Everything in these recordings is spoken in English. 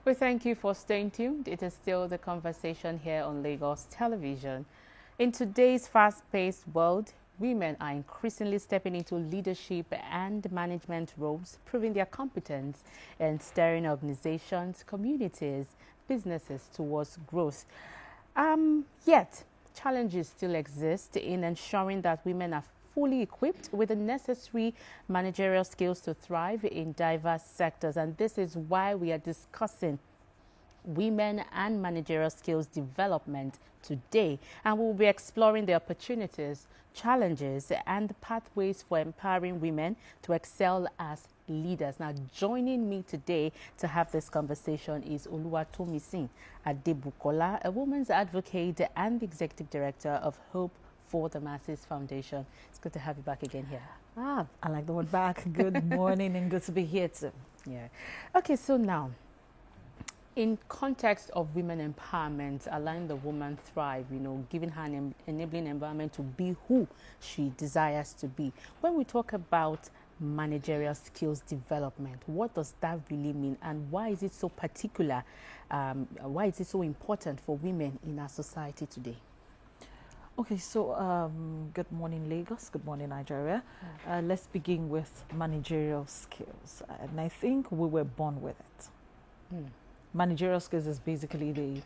We thank you for staying tuned. It is still the conversation here on Lagos Television. In today's fast-paced world, women are increasingly stepping into leadership and management roles, proving their competence and steering organizations, communities, businesses towards growth. Yet, challenges still exist in ensuring that women are fully equipped with the necessary managerial skills to thrive in diverse sectors. And this is why we are discussing women and managerial skills development today. And we'll be exploring the opportunities, challenges, and pathways for empowering women to excel as leaders. Now, joining me today to have this conversation is Oluwatomisin Adebukola, a woman's advocate and the executive director of Hope for the Masses Foundation. It's good to have you back again here. I like the word back. Good morning and good to be here too. Yeah. Okay, so now, in context of women empowerment, allowing the woman thrive, giving her an enabling environment to be who she desires to be. When we talk about managerial skills development, what does that really mean, and why is it so particular? Why is it so important for women in our society today? Okay, so good morning, Lagos. Good morning, Nigeria. Let's begin with managerial skills. And I think we were born with it. Managerial skills is basically the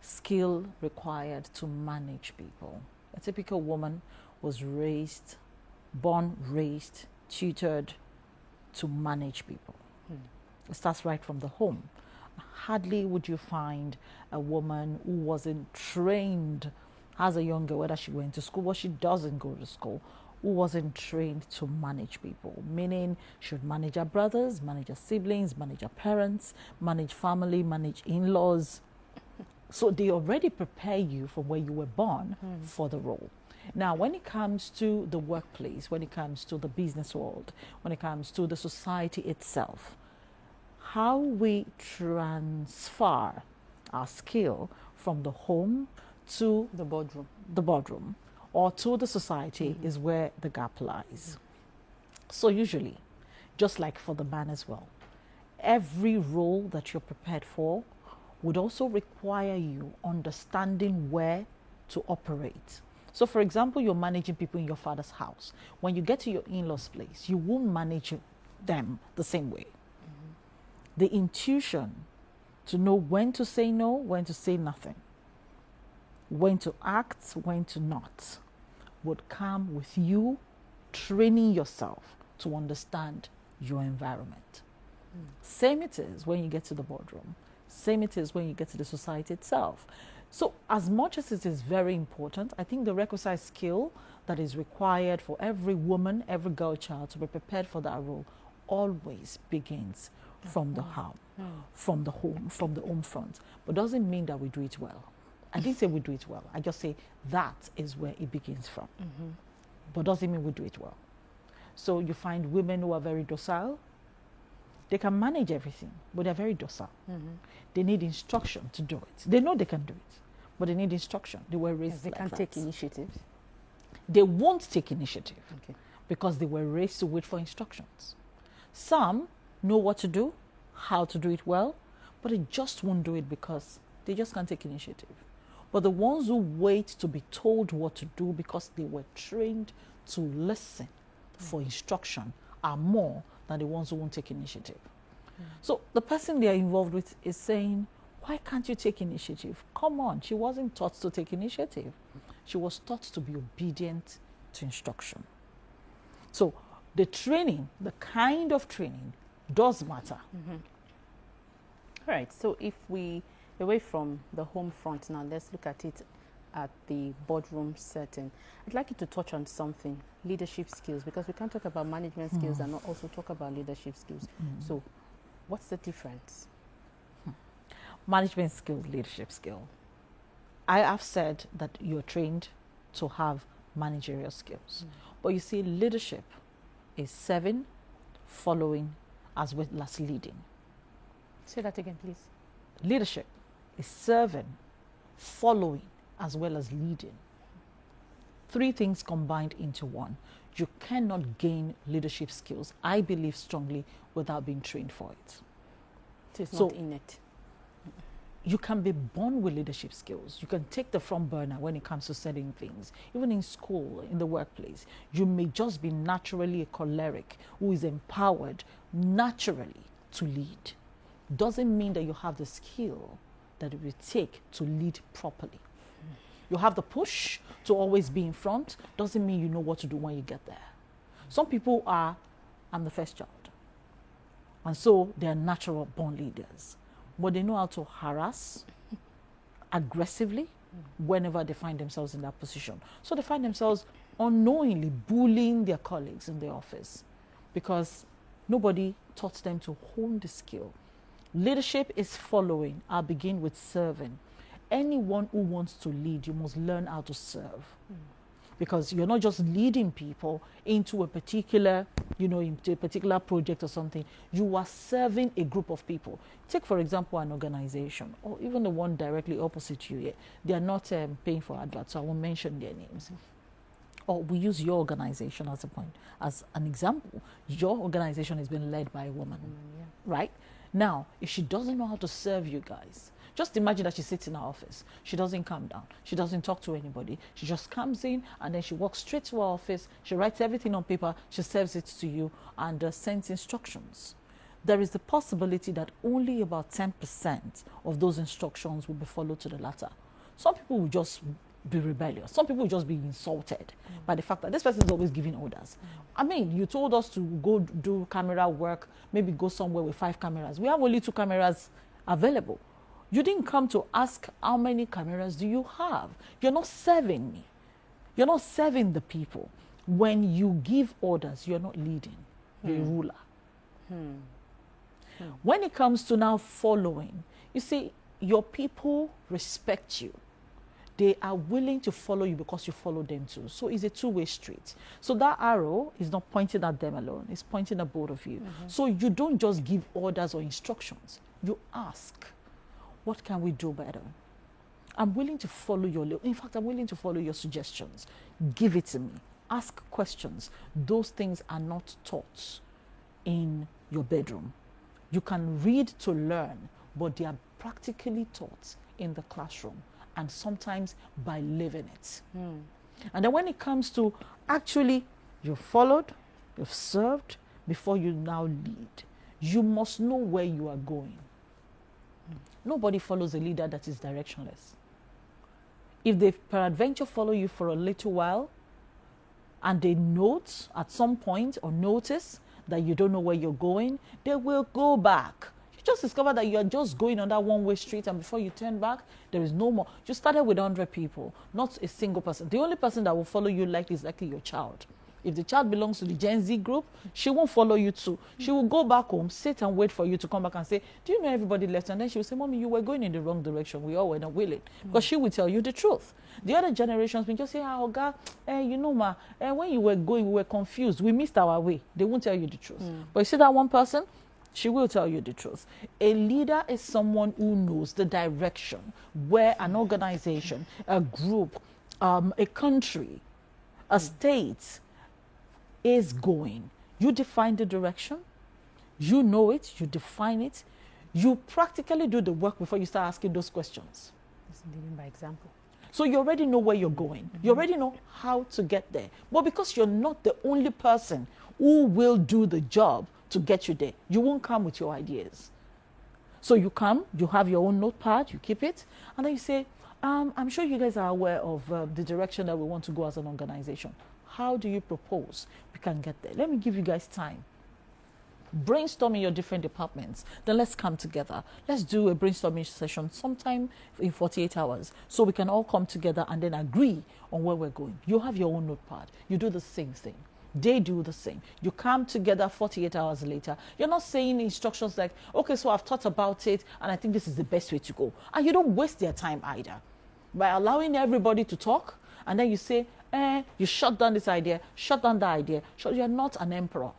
skill required to manage people. A typical woman was born, raised, tutored to manage people. It starts right from the home. Hardly would you find a woman who wasn't trained as a young girl, whether she went to school or she doesn't go to school, who wasn't trained to manage people, meaning she would manage her brothers, manage her siblings, manage her parents, manage family, manage in-laws. So they already prepare you from where you were born for the role. Now, when it comes to the workplace, when it comes to the business world, when it comes to the society itself, how we transfer our skill from the home to The boardroom. Or to the society is where the gap lies. So usually, just like for the man as well, every role that you're prepared for would also require you understanding where to operate. So for example, you're managing people in your father's house. When you get to your in-laws' place, you won't manage them the same way. The intuition to know when to say no, when to say nothing, when to act, when to not, would come with you training yourself to understand your environment. Same it is when you get to the boardroom. Same it is when you get to the society itself. So as much as it is very important, I think the requisite skill that is required for every woman, every girl child to be prepared for that role always begins from the home, from the home front. But doesn't mean that we do it well. I didn't say we do it well. I just say that is where it begins from. But doesn't mean we do it well. So you find women who are very docile. They can manage everything, but they're very docile. They need instruction to do it. They know they can do it, but they need instruction. They were raised They like can that. take initiative. They won't take initiative because they were raised to wait for instructions. Some know what to do, how to do it well, but they just won't do it because they just can't take initiative. But the ones who wait to be told what to do because they were trained to listen for instruction are more than the ones who won't take initiative. So the person they are involved with is saying, why can't you take initiative? Come on, she wasn't taught to take initiative. She was taught to be obedient to instruction. So the training, the kind of training does matter. All right, so if we away from the home front now, let's look at it at the boardroom setting. I'd like you to touch on something, leadership skills, because we can't talk about management skills and not also talk about leadership skills. So what's the difference? Management skills, leadership skill. I have said that you're trained to have managerial skills. But you see, leadership is serving, following, as well as leading. Say that again, please. Leadership is serving, following, as well as leading. Three things combined into one. You cannot gain leadership skills, I believe strongly, without being trained for it. So it's not innate. you can be born with leadership skills. You can take the front burner when it comes to certain things. Even in school, in the workplace, you may just be naturally a choleric who is empowered naturally to lead. Doesn't mean that you have the skill that it will take to lead properly. You have the push to always be in front. Doesn't mean you know what to do when you get there. Some people are, I'm the first child. And so they are natural born leaders. But they know how to harass aggressively whenever they find themselves in that position. So they find themselves unknowingly bullying their colleagues in the office because nobody taught them to hone the skill. Leadership is following. I'll begin with serving. Anyone who wants to lead, you must learn how to serve. Because you're not just leading people into a particular, into a particular project or something. You are serving a group of people. Take, for example, an organization, or even the one directly opposite you here. They are not paying for adverts, so I won't mention their names. Or we use your organization as a point, as an example. Your organization has been led by a woman, right? Now, if she doesn't know how to serve you guys, just imagine that she sits in her office. She doesn't come down. She doesn't talk to anybody. She just comes in and then she walks straight to her office. She writes everything on paper. She serves it to you and sends instructions. There is the possibility that only about 10% of those instructions will be followed to the letter. Some people will just be rebellious. Some people will just be insulted by the fact that this person is always giving orders. I mean, you told us to go do camera work, maybe go somewhere with 5 cameras. We have only 2 cameras available. You didn't come to ask how many cameras do you have. You're not serving me. You're not serving the people. When you give orders, you're not leading. You're a ruler. When it comes to now following, you see, your people respect you. They are willing to follow you because you follow them too. So it's a two-way street. So that arrow is not pointing at them alone. It's pointing at both of you. So you don't just give orders or instructions. You ask, what can we do better? I'm willing to follow your, in fact, I'm willing to follow your suggestions. Give it to me. Ask questions. Those things are not taught in your bedroom. You can read to learn, but they are practically taught in the classroom and sometimes by living it. And then when it comes to actually, you've followed, you've served, before you now lead, you must know where you are going. Nobody follows a leader that is directionless. If they peradventure follow you for a little while and they note at some point or notice that you don't know where you're going, they will go back. You just discover that you're just going on that one-way street and before you turn back, there is no more. You started with 100 people, not a single person. The only person that will follow you likely is likely your child. If the child belongs to the Gen Z group, she won't follow you too. She will go back home, sit and wait for you to come back and say, do you know everybody left? And then she will say, Mommy, you were going in the wrong direction. We all were not willing. Because she will tell you the truth. The other generations will just say, oh, God, when you were going, we were confused. We missed our way. They won't tell you the truth. But you see that one person? She will tell you the truth. A leader is someone who knows the direction where an organization, a group, a country, a state is going. You define the direction, you know it, you define it, you practically do the work before you start asking those questions. It's living by example. So you already know where you're going. You already know how to get there. But because you're not the only person who will do the job to get you there, you won't come with your ideas. So you come, you have your own notepad, you keep it, and then you say, I'm sure you guys are aware of the direction that we want to go as an organization. How do you propose we can get there? Let me give you guys time. Brainstorm in your different departments. Then let's come together. Let's do a brainstorming session sometime in 48 hours so we can all come together and then agree on where we're going. You have your own notepad. You do the same thing. They do the same. You come together 48 hours later. You're not saying instructions like, okay, so I've thought about it and I think this is the best way to go. And you don't waste their time either. By allowing everybody to talk, and then you say, you shut down this idea, shut down that idea. You're not an emperor.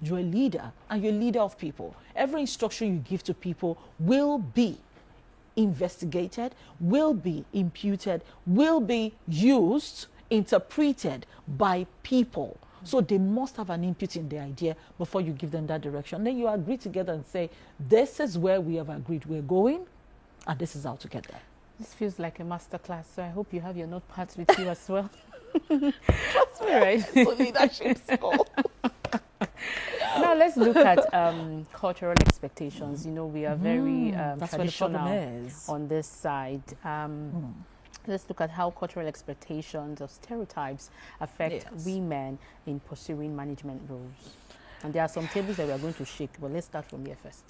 You're a leader, and you're a leader of people. Every instruction you give to people will be investigated, will be imputed, will be used, interpreted by people. So they must have an input in the idea before you give them that direction. Then you agree together and say, this is where we have agreed we're going. And this is how to get there. This feels like a masterclass, so I hope you have your notepads with you as well. That's right. So leadership school. Now let's look at cultural expectations. You know, we are very that's where the problem traditional is. on this side. Let's look at how cultural expectations or stereotypes affect Yes. women in pursuing management roles. And there are some tables that we are going to shake, but let's start from here first.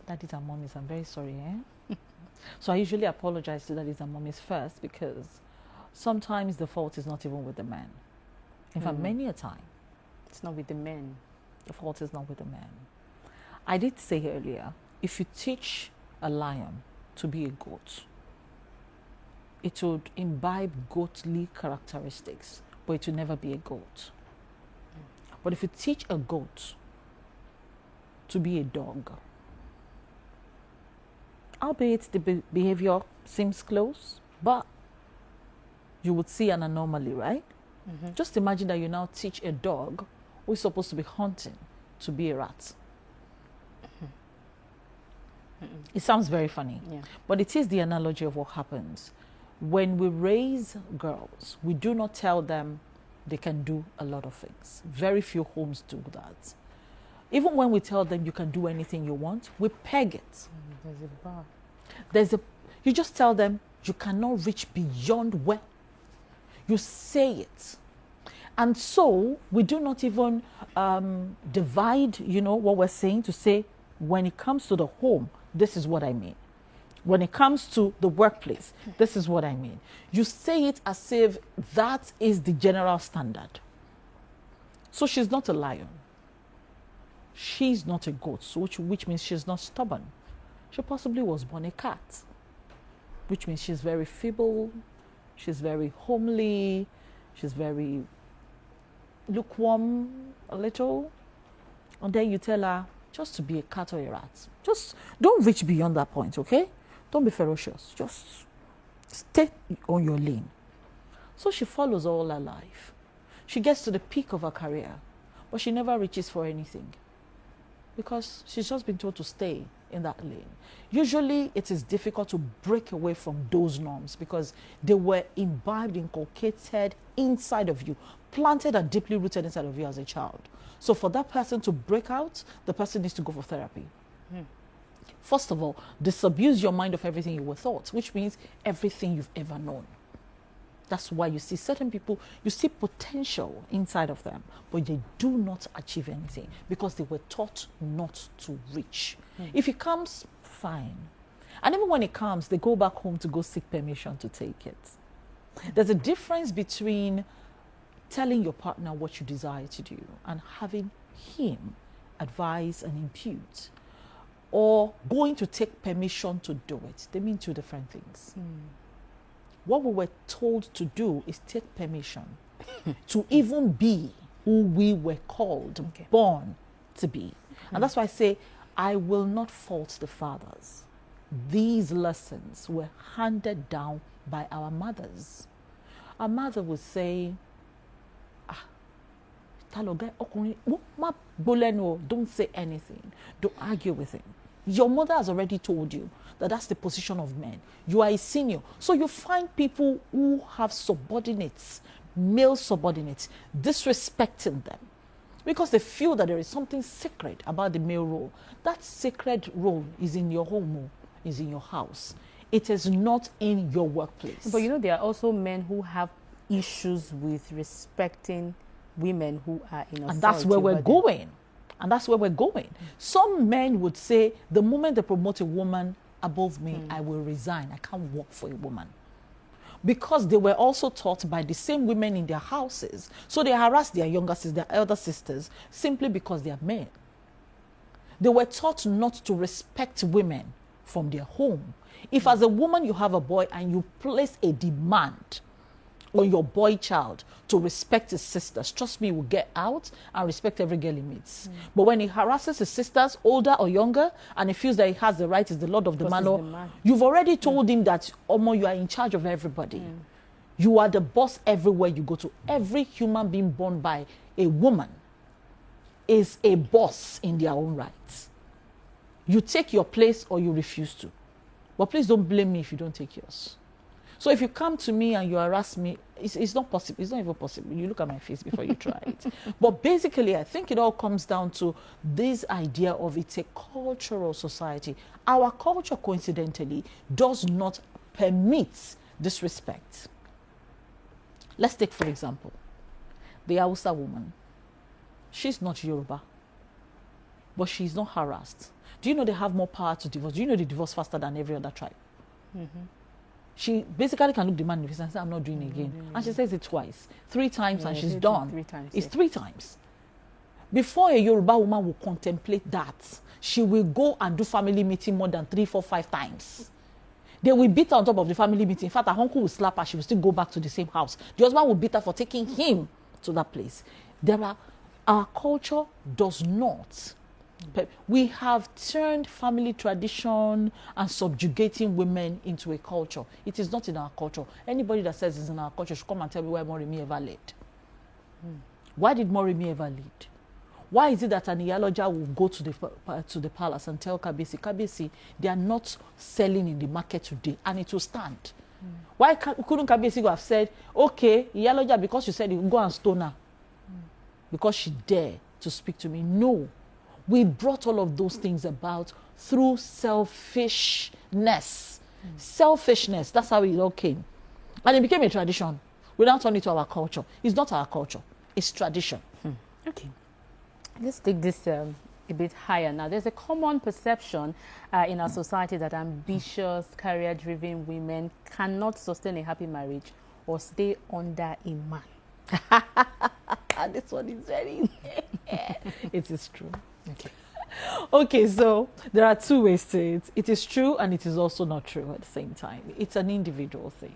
Daddies and mommies, I'm very sorry, So I usually apologize to daddies and mommies first, because sometimes the fault is not even with the man. In fact, many a time, It's not with the men. the fault is not with the man. I did say earlier, if you teach a lion to be a goat, it would imbibe goatly characteristics, but it will never be a goat. But if you teach a goat to be a dog, albeit the behavior seems close, but you would see an anomaly, right? Just imagine that you now teach a dog who is supposed to be hunting to be a rat. It sounds very funny, Yeah. but it is the analogy of what happens. When we raise girls, we do not tell them they can do a lot of things. Very few homes do that. Even when we tell them you can do anything you want, we peg it. There's a bar. You just tell them you cannot reach beyond where you say it. And so we do not even divide, what we're saying to say, when it comes to the home, this is what I mean. When it comes to the workplace, this is what I mean. You say it as if that is the general standard. So she's not a lion. She's not a goat, so which means she's not stubborn. She possibly was born a cat, which means she's very feeble, she's very homely, she's very lukewarm a little. And then you tell her just to be a cat or a rat. Just don't reach beyond that point, okay? Don't be ferocious. Just stay on your lane. So she follows all her life. She gets to the peak of her career, but she never reaches for anything because she's just been told to stay in that lane. Usually it is difficult to break away from those norms because they were imbibed, inculcated inside of you, planted and deeply rooted inside of you as a child. So for that person to break out, the person needs to go for therapy. First of all, disabuse your mind of everything you were taught, which means everything you've ever known. That's why you see certain people, you see potential inside of them, but they do not achieve anything because they were taught not to reach. If it comes, fine. And even when it comes, they go back home to go seek permission to take it. There's a difference between telling your partner what you desire to do and having him advise and impute, or going to take permission to do it. They mean two different things. What we were told to do is take permission to even be who we were called, born to be. And that's why I say, I will not fault the fathers. These lessons were handed down by our mothers. Our mother would say, don't say anything. Don't argue with him. Your mother has already told you that that's the position of men. You are a senior. So you find people who have subordinates, male subordinates, disrespecting them because they feel that there is something sacred about the male role. That sacred role is in your home, is in your house. It is not in your workplace. But there are also men who have issues with respecting women who are in authority. And that's where we're going. And that's where we're going. Some men would say, the moment they promote a woman above me, I will resign. I can't work for a woman. Because they were also taught by the same women in their houses. So they harass their younger sisters, their elder sisters, simply because they are men. They were taught not to respect women from their home. If as a woman you have a boy and you place a demand on your boy child to respect his sisters, trust me, he will get out and respect every girl he meets. But when he harasses his sisters, older or younger, and he feels that he has the right, is the lord of the manor, you've already told him that, Omo, you are in charge of everybody. You are the boss everywhere you go to. Every human being born by a woman is a boss in their own rights. You take your place or you refuse to. But please don't blame me if you don't take yours. So if you come to me and you harass me, it's not possible. It's not even possible. You look at my face before you try it. But basically, I think it all comes down to this idea of it's a cultural society. Our culture, coincidentally, does not permit disrespect. Let's take, for example, the Hausa woman. She's not Yoruba, but she's not harassed. Do you know they have more power to divorce? Do you know they divorce faster than every other tribe? She basically can look the man in the face and say, I'm not doing it again. And she says it twice, 3 times, and she's done. 3 times, it's 3 times. Before a Yoruba woman will contemplate that, she will go and do family meeting more than 3, 4, 5 times. They will beat her on top of the family meeting. In fact, her uncle will slap her. She will still go back to the same house. The husband will beat her for taking him to that place. Our culture does not. We have turned family tradition and subjugating women into a culture. It is not in our culture. Anybody that says it's in our culture should come and tell me why Moremi ever led. Why did Moremi ever lead? Why is it that an Iyaloja will go to the palace and tell Kabisi, they are not selling in the market today, and it will stand? Why couldn't Kabisi have said, okay, Iyaloja, because you said you go and stone her, because she dared to speak to me? No. We brought all of those things about through selfishness. Selfishness, that's how it all came. And it became a tradition. We now turn it to our culture. It's not our culture, it's tradition. Okay. Let's take this a bit higher now. There's a common perception in our society that ambitious, career-driven women cannot sustain a happy marriage or stay under a man. This one is very... It is true. Okay, so there are 2 ways to it. It is true and it is also not true at the same time. It's an individual thing.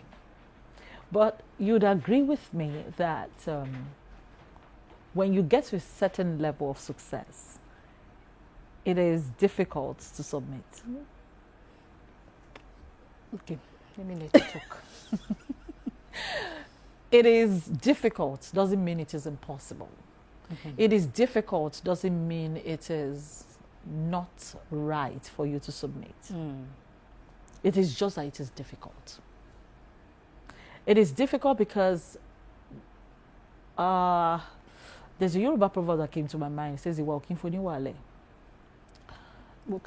But you'd agree with me that when you get to a certain level of success, it is difficult to submit. Okay, let me let you talk. It is difficult doesn't mean it is impossible. It is difficult doesn't mean it is not right for you to submit. It is just that it is difficult. It is difficult because there's a Yoruba proverb that came to my mind. It says, well,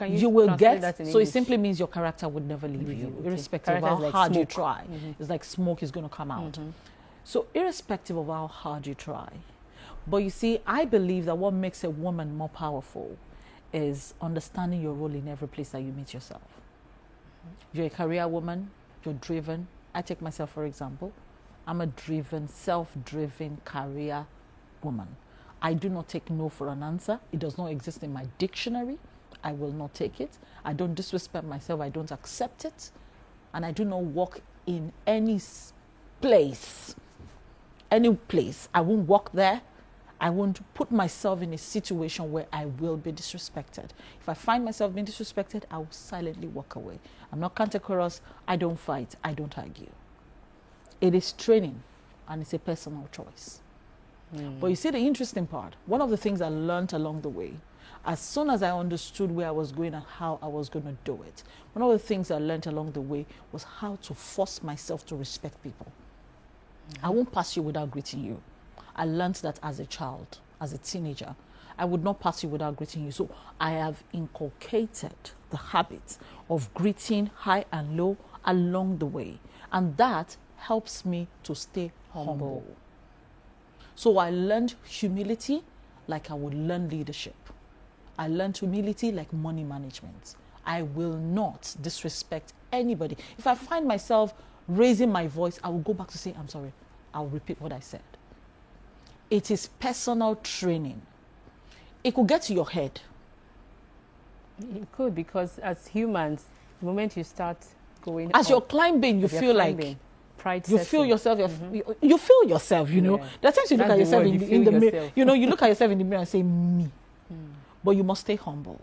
you will get, so it simply means your character would never leave you, irrespective of how hard you try. It's like smoke is going to come out. So irrespective of how hard you try. But you see, I believe that what makes a woman more powerful is understanding your role in every place that you meet yourself. You're a career woman, you're driven. I take myself, for example. I'm a driven, self-driven career woman. I do not take no for an answer. It does not exist in my dictionary. I will not take it. I don't disrespect myself. I don't accept it. And I do not walk in any place. Any place. I won't walk there. I won't put myself in a situation where I will be disrespected. If I find myself being disrespected, I will silently walk away. I'm not cantankerous. I don't fight. I don't argue. It is training, and it's a personal choice. But you see the interesting part. One of the things I learned along the way, as soon as I understood where I was going and how I was going to do it, one of the things I learned along the way was how to force myself to respect people. I won't pass you without greeting you. I learned that as a child, as a teenager. I would not pass you without greeting you. So I have inculcated the habit of greeting high and low along the way. And that helps me to stay humble. So I learned humility like I would learn leadership. I learned humility like money management. I will not disrespect anybody. If I find myself raising my voice, I will go back to say, I'm sorry. I'll repeat what I said. It is personal training. It could get to your head. It could, because as humans, the moment you start going as you're climbing, you feel like pride you feel yourself. You feel yourself. You know. There are times you look at yourself in the mirror. You know, you look at yourself in the mirror and say me. But you must stay humble.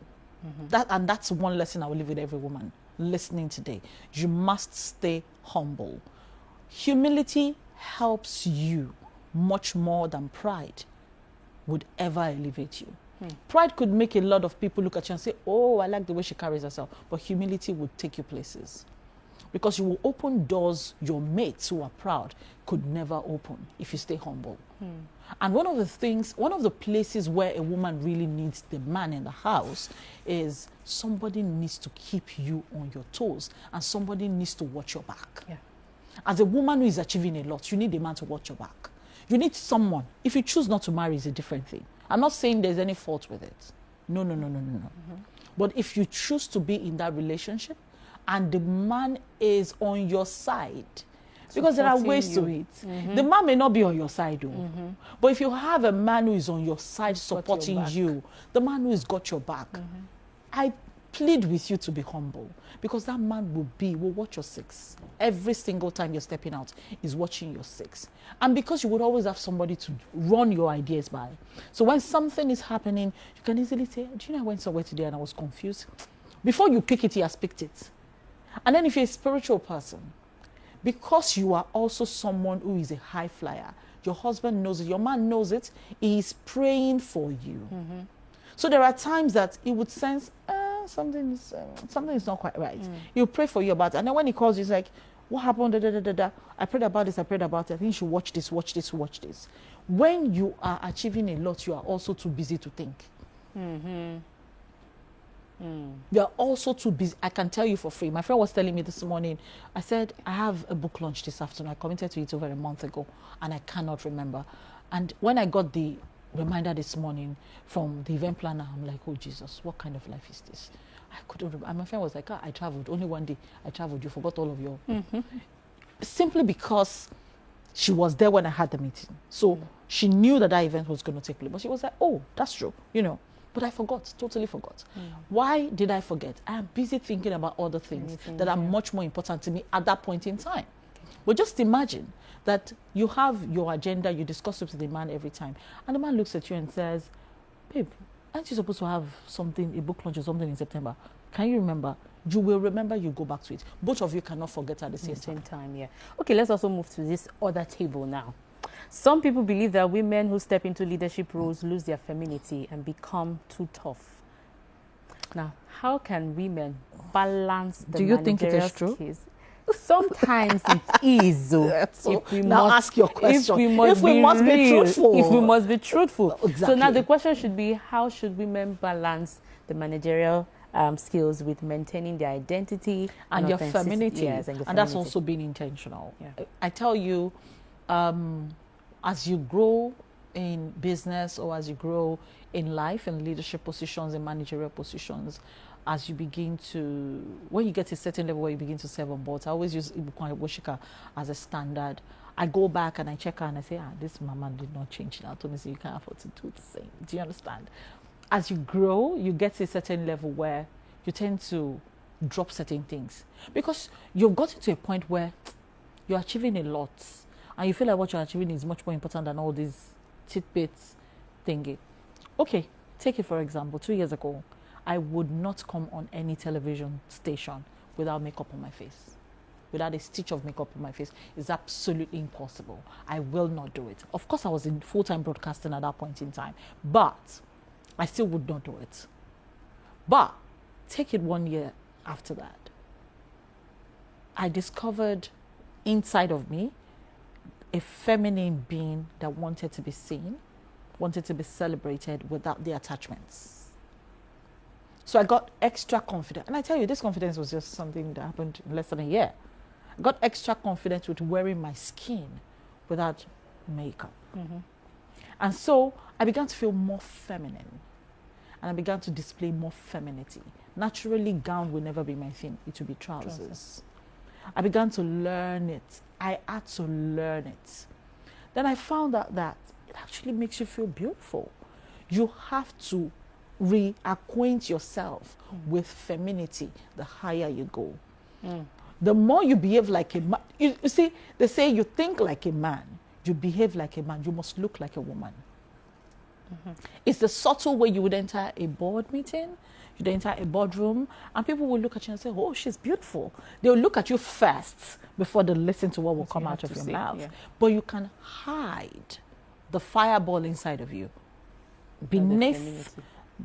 That's one lesson I will leave with every woman listening today. You must stay humble. Humility helps you much more than pride would ever elevate you. Pride could make a lot of people look at you and say, oh, I like the way she carries herself. But humility would take you places. Because you will open doors your mates who are proud could never open if you stay humble. And one of the places where a woman really needs the man in the house is somebody needs to keep you on your toes and somebody needs to watch your back. Yeah. As a woman who is achieving a lot, you need a man to watch your back. You need someone. If you choose not to marry, it's a different thing. I'm not saying there's any fault with it. No. But if you choose to be in that relationship and the man is on your side, because there are ways to it. The man may not be on your side, though. But if you have a man who is on your side supporting you, the man who has got your back, I plead with you to be humble, because that man will watch your six. Every single time you're stepping out, is watching your six. And because you would always have somebody to run your ideas by. So when something is happening, you can easily say, do you know I went somewhere today and I was confused? Before you pick it, he has picked it. And then if you're a spiritual person, because you are also someone who is a high flyer, your husband knows it, your man knows it, he is praying for you. So there are times that he would sense, something is not quite right. He'll pray for you about it. And then when he calls you, he's like, what happened? I prayed about this, I prayed about it. I think you should watch this. When you are achieving a lot, you are also too busy to think. You are also too busy. I can tell you for free. My friend was telling me this morning, I said, I have a book launch this afternoon. I committed to it over a month ago, and I cannot remember. And when I got the reminder this morning from the event planner, I'm like, oh, Jesus, what kind of life is this? I couldn't remember. And my friend was like, I traveled. Only one day I traveled. You forgot all of your... Simply because she was there when I had the meeting. So she knew that event was going to take place. But she was like, oh, that's true, But I forgot, totally forgot. Why did I forget? I am busy thinking about other things that are much more important to me at that point in time. But just imagine that you have your agenda, you discuss it with the man every time. And the man looks at you and says, babe, aren't you supposed to have something, a book launch or something in September? Can you remember? You will remember, you go back to it. Both of you cannot forget at the same time. Yeah. Okay, let's also move to this other table now. Some people believe that women who step into leadership roles lose their femininity and become too tough. Now, how can women balance the managerial skills? Do you think it is true? Sometimes it is. So now ask your question. If we must be truthful. If we must be truthful. Exactly. So now the question should be, how should women balance the managerial skills with maintaining their identity and your femininity? Yes, and that's also being intentional. Yeah. I tell you, as you grow in business or as you grow in life, in leadership positions, in managerial positions, as you begin to, when you get to a certain level where you begin to serve on boards, I always use Ibukwan Iwoshika as a standard. I go back and I check her and I say, this mama did not change now. Tony said, you can't afford to do the same. Do you understand? As you grow, you get to a certain level where you tend to drop certain things. Because you've gotten to a point where you're achieving a lot. And you feel like what you're achieving is much more important than all these tidbits thingy. Okay, take it for example. 2 years ago, I would not come on any television station without makeup on my face. Without a stitch of makeup on my face. It's absolutely impossible. I will not do it. Of course, I was in full-time broadcasting at that point in time. But I still would not do it. But take it 1 year after that. I discovered inside of me a feminine being that wanted to be seen, wanted to be celebrated without the attachments. So I got extra confident. And I tell you, this confidence was just something that happened in less than a year. I got extra confident with wearing my skin without makeup. And so I began to feel more feminine. And I began to display more femininity. Naturally, gown will never be my thing. It will be trousers. I began to learn it. I had to learn it. Then I found out that it actually makes you feel beautiful. You have to reacquaint yourself with femininity the higher you go. The more you behave like a man, you see, they say you think like a man, you behave like a man, you must look like a woman. It's the subtle way you would enter a board meeting, you'd enter a boardroom, and people will look at you and say, oh, she's beautiful. They'll look at you first before they listen to what will come out of your mouth. Yeah. But you can hide the fireball inside of you beneath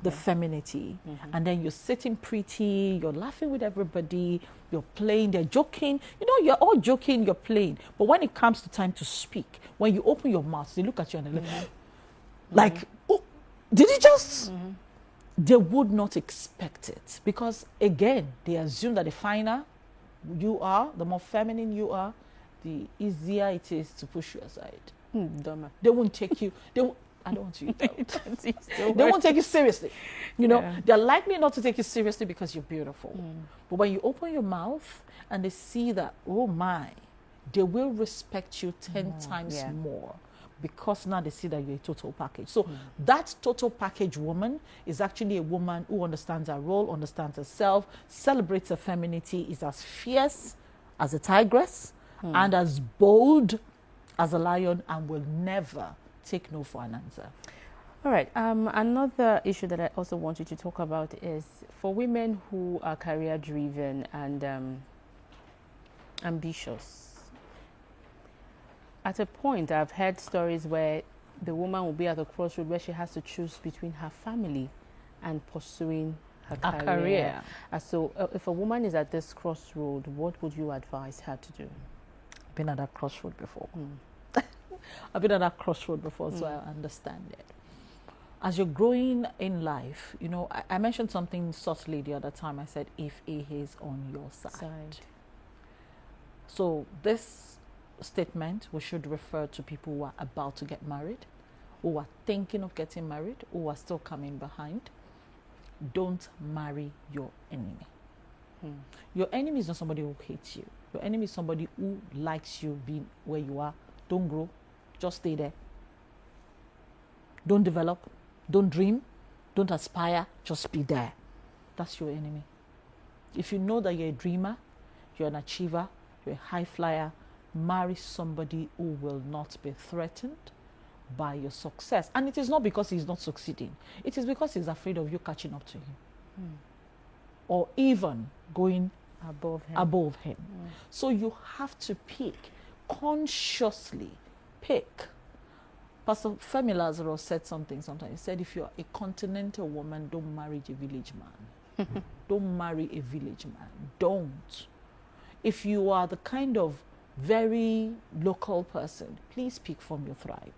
the Yeah. femininity, and then you're sitting pretty, you're laughing with everybody, you're playing, they're joking, you know, you're all joking, you're playing. But when it comes to time to speak, when you open your mouth, they look at you and they're like, oh, did he just? They would not expect it, because again, they assume that the finer you are, the more feminine you are, the easier it is to push you aside. Dumber. They won't take you. I don't want to use that. They won't take you seriously. You know, they're likely not to take you seriously because you're beautiful. But when you open your mouth and they see that, oh my, they will respect you 10 times more, because now they see that you're a total package. So that total package woman is actually a woman who understands her role, understands herself, celebrates her femininity, is as fierce as a tigress and as bold as a lion, and will never take no for an answer. All right. Another issue that I also want you to talk about is for women who are career driven and ambitious. At a point, I've heard stories where the woman will be at a crossroad where she has to choose between her family and pursuing her career. So if a woman is at this crossroad, what would you advise her to do? I've been at that crossroad before. I've been at that crossroad before, so I understand it. As you're growing in life, you know, I mentioned something subtly the other time. I said, if he is on your side. So this statement, we should refer to people who are about to get married, who are thinking of getting married, who are still coming behind. Don't marry your enemy. Your enemy is not somebody who hates you. Your enemy is somebody who likes you being where you are. Don't grow. Just stay there. Don't develop. Don't dream. Don't aspire. Just be there. That's your enemy. If you know that you're a dreamer, you're an achiever, you're a high flyer, marry somebody who will not be threatened by your success. And it is not because he's not succeeding. It is because he's afraid of you catching up to him. Or even going above him. So you have to pick, consciously pick. Pastor Femi Lazarus said something sometimes. He said, if you're a continental woman, don't marry a village man. Don't marry a village man. Don't. If you are the kind of very local person, please pick from your tribe.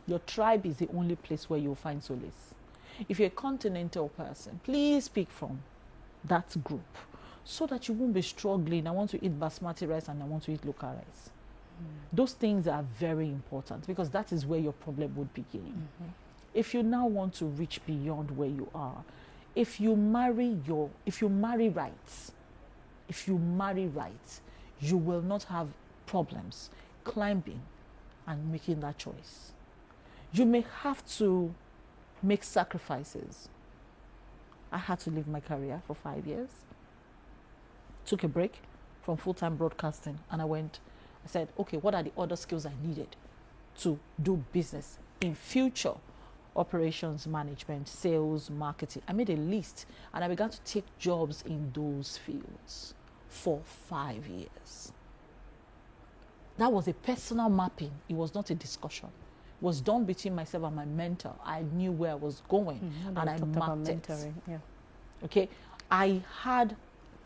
Your tribe is the only place where you'll find solace. If you're a continental person, please pick from that group so that you won't be struggling. I want to eat basmati rice and I want to eat local rice. Those things are very important, because that is where your problem would begin. If you now want to reach beyond where you are, if you marry right, you will not have problems climbing and making that choice. You may have to make sacrifices. I had to leave my career for 5 years, took a break from full-time broadcasting, and I said, okay, what are the other skills I needed to do business in future? Operations management, sales, marketing. I made a list and I began to take jobs in those fields for 5 years. That was a personal mapping. It was not a discussion. It was done between myself and my mentor. I knew where I was going and I mapped it. Okay, I had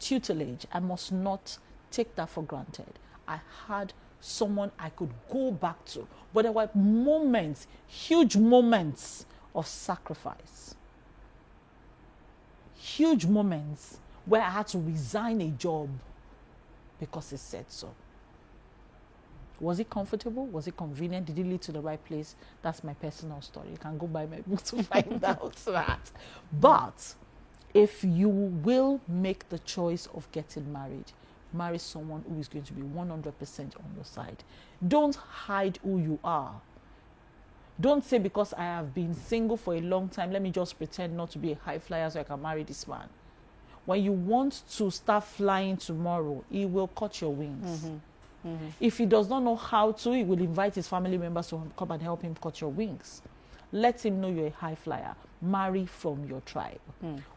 tutelage. I must not take that for granted. I had someone I could go back to. But there were moments, huge moments of sacrifice. Huge moments where I had to resign a job because it said so. Was it comfortable? Was it convenient? Did it lead to the right place? That's my personal story. You can go buy my book to find out that. But if you will make the choice of getting married, marry someone who is going to be 100% on your side. Don't hide who you are. Don't say, because I have been single for a long time, let me just pretend not to be a high flyer so I can marry this man. When you want to start flying tomorrow, he will cut your wings. If he does not know how to, he will invite his family members to come and help him cut your wings. Let him know you're a high flyer. Marry from your tribe.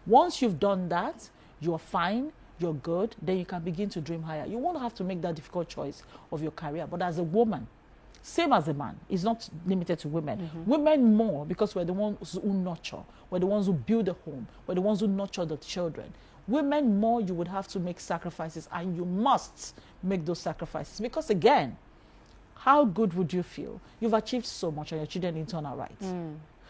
Once you've done that, you're fine. You're good, then you can begin to dream higher. You won't have to make that difficult choice of your career. But as a woman, Same as a man. It's not limited to women. Women more, because we're the ones who nurture. We're the ones who build a home. We're the ones who nurture the children. Women more, you would have to make sacrifices, and you must make those sacrifices. Because again, how good would you feel? You've achieved so much and your children didn't turn out right.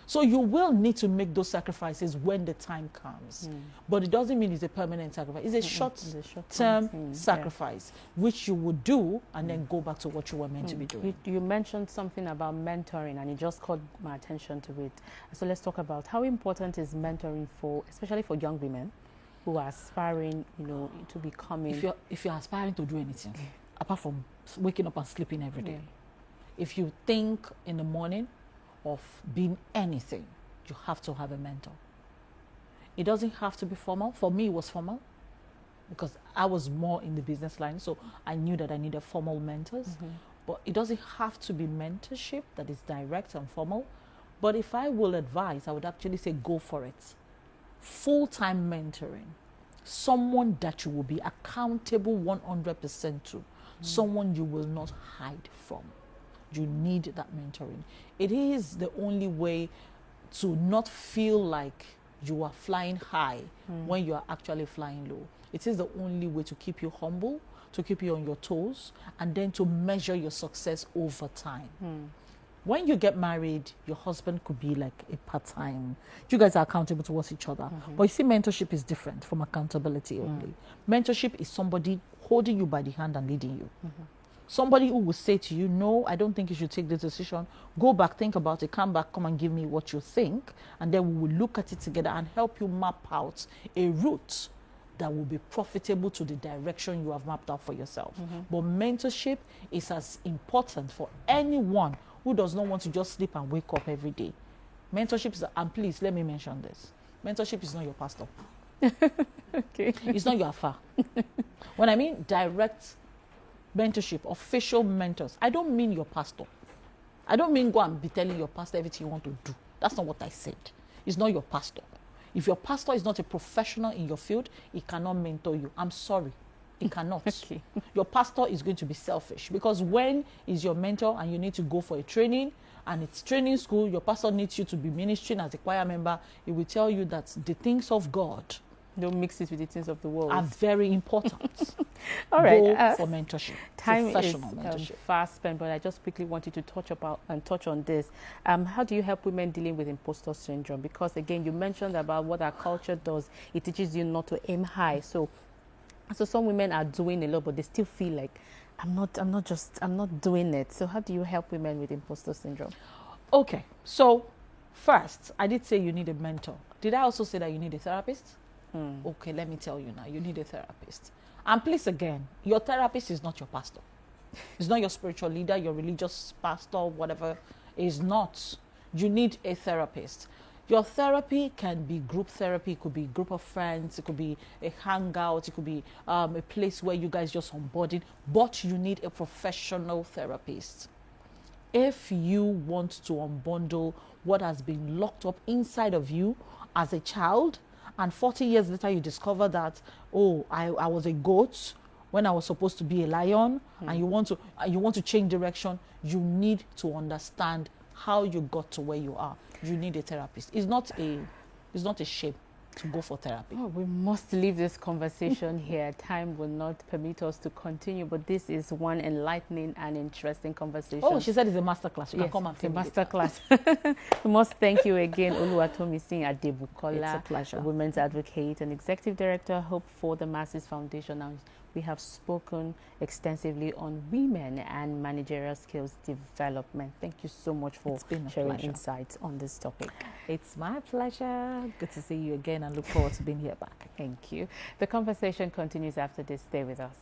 So you will need to make those sacrifices when the time comes. But it doesn't mean it's a permanent sacrifice. It's a short-term sacrifice, which you would do and then go back to what you were meant to be doing. You mentioned something about mentoring, and it just caught my attention to it. So let's talk about how important is mentoring for, especially for young women who are aspiring, to becoming. If you're aspiring to do anything, apart from waking up and sleeping every day, if you think in the morning of being anything, you have to have a mentor. It doesn't have to be formal. For me, it was formal because I was more in the business line, so I knew that I needed formal mentors. But it doesn't have to be mentorship that is direct and formal. But if I will advise, I would actually say go for it. Full-time mentoring. Someone that you will be accountable 100% to. Someone you will not hide from. You need that mentoring. It is the only way to not feel like you are flying high when you are actually flying low. It is the only way to keep you humble, to keep you on your toes, and then to measure your success over time. When you get married, your husband could be like a part-time. You guys are accountable towards each other. But you see, mentorship is different from accountability only. Mentorship is somebody holding you by the hand and leading you. Somebody who will say to you, no, I don't think you should take this decision. Go back, think about it, come back, come and give me what you think. And then we will look at it together and help you map out a route that will be profitable to the direction you have mapped out for yourself. But mentorship is as important for anyone who does not want to just sleep and wake up every day. Mentorship is, and please let me mention this, mentorship is not your pastor. Okay. It's not your affair. When I mean direct mentorship, official mentors, I don't mean your pastor. I don't mean go and be telling your pastor everything you want to do. That's not what I said. It's not your pastor. If your pastor is not a professional in your field, he cannot mentor you. I'm sorry. He cannot. Okay. Your pastor is going to be selfish, because when he's your mentor and you need to go for a training and it's training school, your pastor needs you to be ministering as a choir member, he will tell you that the things of God, don't mix it with the things of the world, are very important. All right. Go for mentorship. Time professional is mentorship. fast spent, but I just quickly wanted to touch on this. How do you help women dealing with imposter syndrome? Because again, you mentioned about what our culture does. It teaches you not to aim high. So some women are doing a lot, but they still feel like I'm not doing it. So how do you help women with imposter syndrome? Okay. So first, I did say you need a mentor. Did I also say that you need a therapist? Okay, let me tell you now. You need a therapist. And please, again, your therapist is not your pastor. It's not your spiritual leader, your religious pastor, whatever. It's not. You need a therapist. Your therapy can be group therapy. It could be a group of friends. It could be a hangout. It could be a place where you guys just onboarding. But you need a professional therapist. If you want to unbundle what has been locked up inside of you as a child, and 40 years later you discover that, oh, I was a goat when I was supposed to be a lion, and you want to change direction, you need to understand how you got to where you are. You need a therapist. It's not a shame to go for therapy. Oh, we must leave this conversation here. Time will not permit us to continue, but this is one enlightening and interesting conversation. Oh, she said it's a masterclass. You can come and film it. It's a masterclass. We must thank you again, Oluwatomisin Adebukola. It's a pleasure. A women's advocate and executive director, Hope for the Masses Foundation. Now, we have spoken extensively on women and managerial skills development. Thank you so much for sharing insights on this topic. It's my pleasure. Good to see you again and look forward to being here back. Thank you. The conversation continues after this. Stay with us.